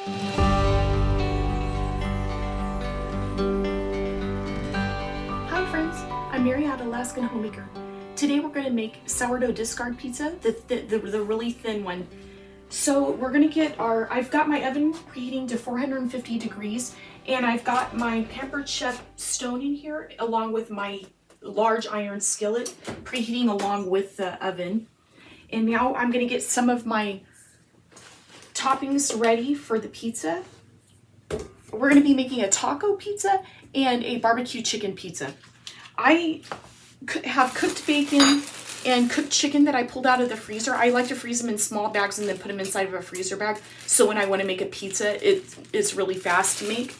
Hi friends, I'm Mary at Alaskan Homemaker. Today we're going to make sourdough discard pizza, the really thin one. So we're going to get I've got my oven preheating to 450 degrees, and I've got my pampered chef stone in here along with my large iron skillet preheating along with the oven. And now I'm going to get some of my toppings ready for the pizza. We're going to be making a taco pizza and a barbecue chicken pizza. I have cooked bacon and cooked chicken that I pulled out of the freezer. I like to freeze them in small bags and then put them inside of a freezer bag, so when I want to make a pizza, it is really fast to make.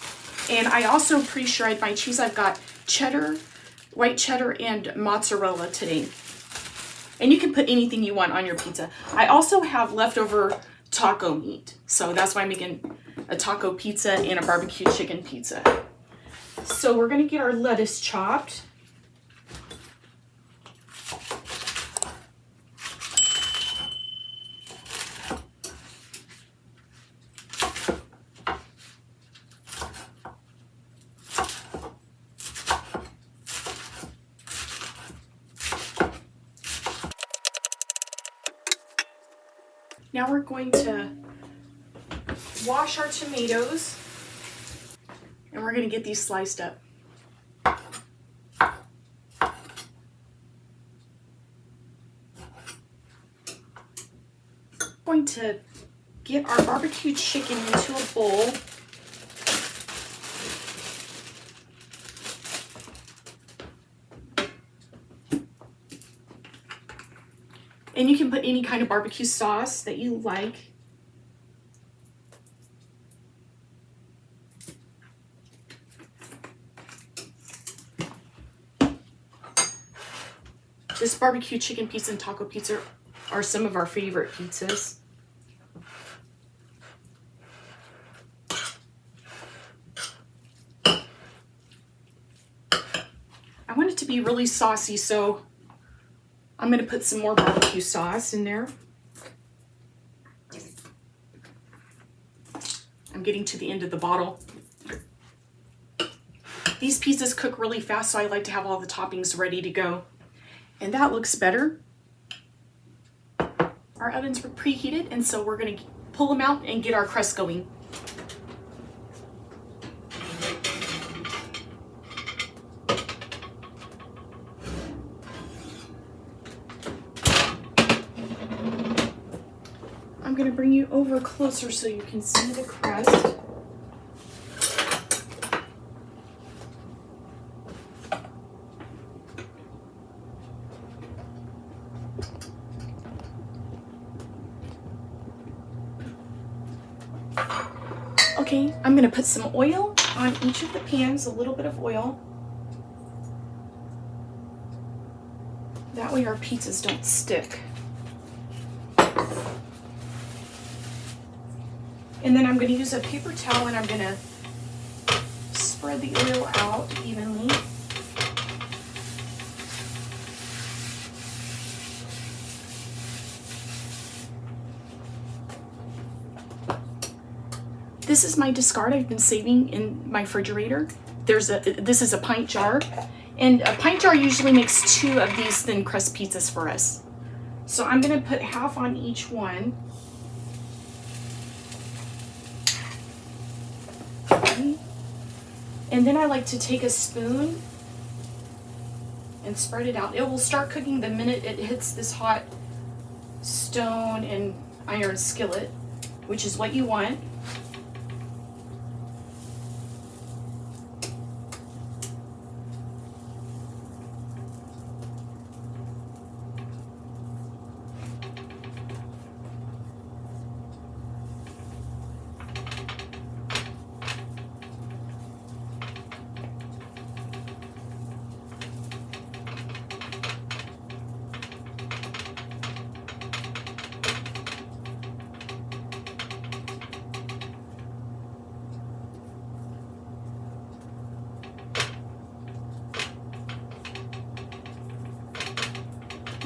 And I also pre-shred my cheese. I've got cheddar, white cheddar, and mozzarella today. And you can put anything you want on your pizza. I also have leftover taco meat, so that's why I'm making a taco pizza and a barbecue chicken pizza. So we're gonna get our lettuce chopped. Now we're going to wash our tomatoes, and we're going to get these sliced up. We're going to get our barbecue chicken into a bowl. And you can put any kind of barbecue sauce that you like. This barbecue chicken pizza and taco pizza are some of our favorite pizzas. I want it to be really saucy, so I'm going to put some more barbecue sauce in there. I'm getting to the end of the bottle. These pizzas cook really fast, so I like to have all the toppings ready to go. And that looks better. Our ovens were preheated, and so we're going to pull them out and get our crust going. I'm going to bring you over closer so you can see the crust. Okay, I'm going to put some oil on each of the pans, a little bit of oil. That way our pizzas don't stick. And then I'm going to use a paper towel and I'm going to spread the oil out evenly. This is my discard I've been saving in my refrigerator. This is a pint jar, and a pint jar usually makes 2 of these thin crust pizzas for us. So I'm going to put half on each one. Okay. And then I like to take a spoon and spread it out. It will start cooking the minute it hits this hot stone and iron skillet, which is what you want.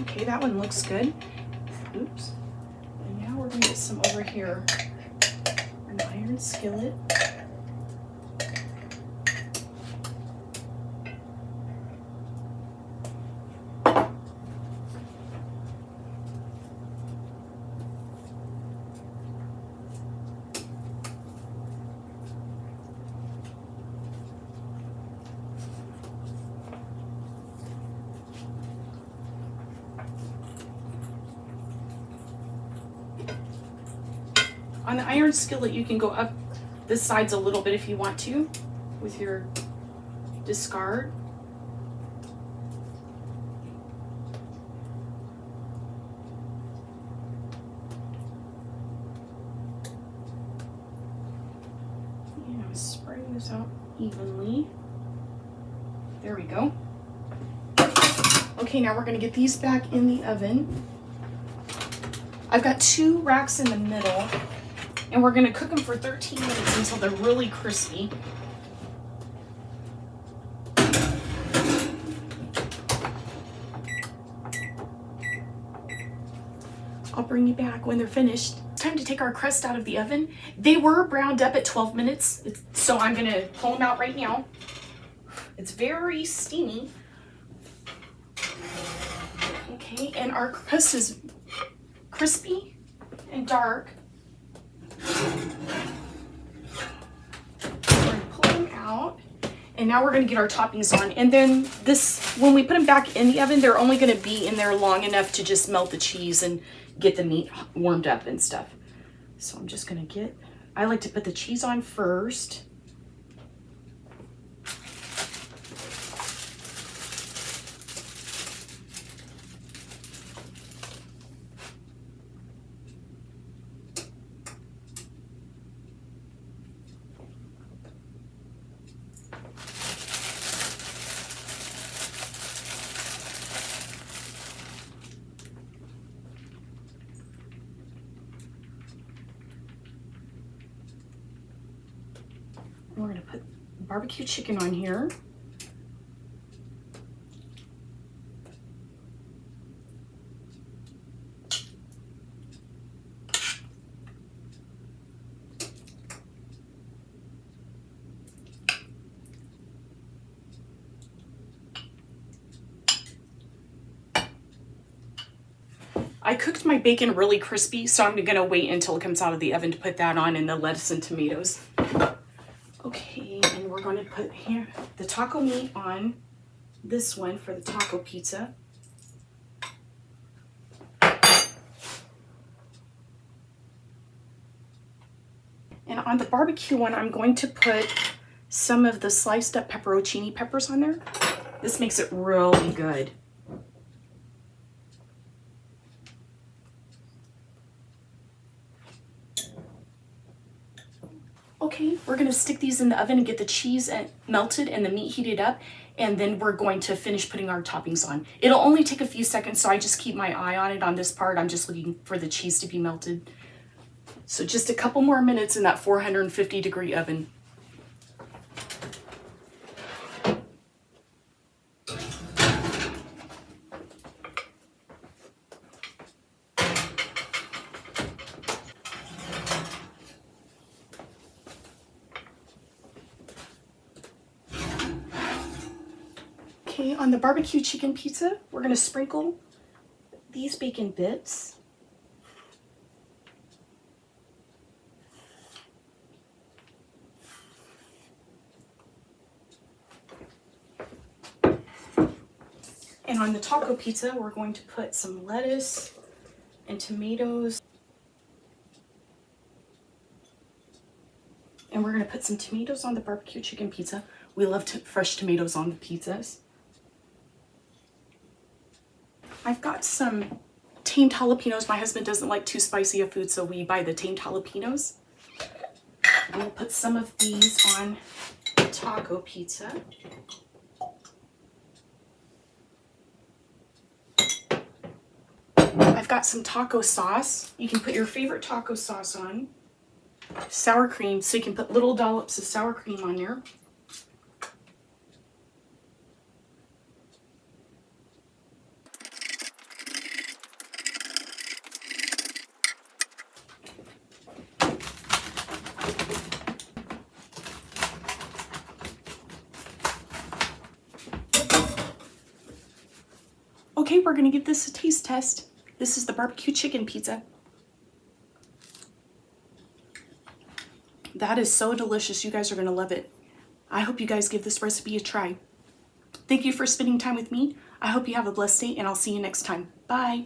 Okay, that one looks good. Oops. And now we're going to get some over here. An iron skillet. On the iron skillet, you can go up the sides a little bit if you want to with your discard. And I'm spreading this out evenly. There we go. Okay, now we're gonna get these back in the oven. I've got 2 racks in the middle, and we're gonna cook them for 13 minutes until they're really crispy. I'll bring you back when they're finished. It's time to take our crust out of the oven. They were browned up at 12 minutes, so I'm gonna pull them out right now. It's very steamy. Okay, and our crust is crispy and dark. We're gonna pull them out, and now we're gonna get our toppings on. And then when we put them back in the oven, they're only gonna be in there long enough to just melt the cheese and get the meat warmed up and stuff. So I'm just gonna I like to put the cheese on first. We're gonna put barbecue chicken on here. I cooked my bacon really crispy, so I'm gonna wait until it comes out of the oven to put that on, and the lettuce and tomatoes. Okay, and we're gonna put here the taco meat on this one for the taco pizza. And on the barbecue one, I'm going to put some of the sliced up peperoncini peppers on there. This makes it really good. Okay, we're gonna stick these in the oven and get the cheese melted and the meat heated up, and then we're going to finish putting our toppings on. It'll only take a few seconds, so I just keep my eye on it on this part. I'm just looking for the cheese to be melted. So just a couple more minutes in that 450-degree oven. Okay, on the barbecue chicken pizza, we're gonna sprinkle these bacon bits. And on the taco pizza, we're going to put some lettuce and tomatoes. And we're gonna put some tomatoes on the barbecue chicken pizza. We love fresh tomatoes on the pizzas. I've got some tamed jalapenos. My husband doesn't like too spicy a food, so we buy the tamed jalapenos. We'll put some of these on the taco pizza. I've got some taco sauce. You can put your favorite taco sauce on. Sour cream, so you can put little dollops of sour cream on there. Okay, we're gonna give this a taste test. This is the barbecue chicken pizza. That is so delicious. You guys are gonna love it. I hope you guys give this recipe a try. Thank you for spending time with me. I hope you have a blessed day, and I'll see you next time. Bye.